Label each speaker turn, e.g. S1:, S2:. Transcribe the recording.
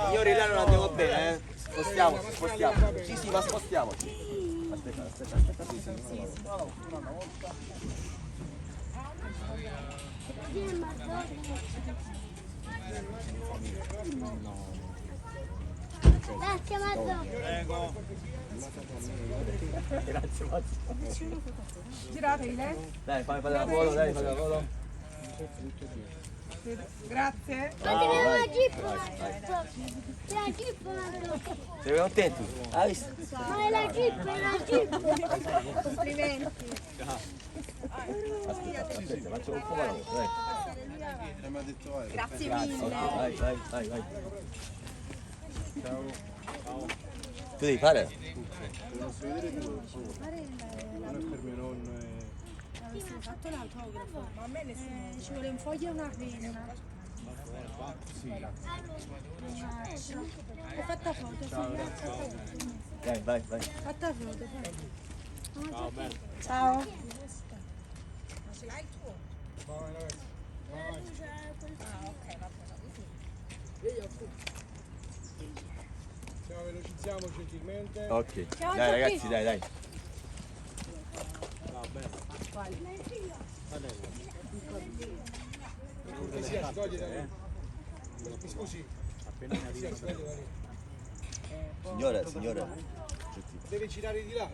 S1: Signori, là non andiamo bene, eh? Spostiamo. Sì, ma spostiamoci. Aspetta.
S2: Grazie Mazzo.
S1: Prego. Grazie, Mazzo.
S3: Girate lei?
S1: Dai, fai la foto,
S3: Grazie.
S2: Guarda la jeep. La jeep Mazzo.
S1: Sei contenti? Hai visto?
S2: Ma è la jeep.
S3: Complimenti.
S1: Aspetta, faccio un po' dai.
S3: Grazie mille.
S1: Vai. Tu devi fare?
S4: Non è per mio nonno.
S5: Ho fatto l'autografo, ma a me ci vuole un foglio e una penna. Ho fatto foto,
S1: Vai.
S5: fatta foto.
S4: Ciao, bello.
S3: Ciao.
S5: Ma ce l'hai il tuo?
S4: Vai, ragazzi. Vai.
S5: Ah, ok, va bene.
S4: Ciao, velocizziamo gentilmente.
S1: Ok.
S5: Ciao,
S1: Dai
S5: ciao,
S1: ragazzi, dai.
S4: Va bene. Cortesia, si toglie da lì. Mi scusi. Appena
S1: Signora.
S4: Deve girare di là.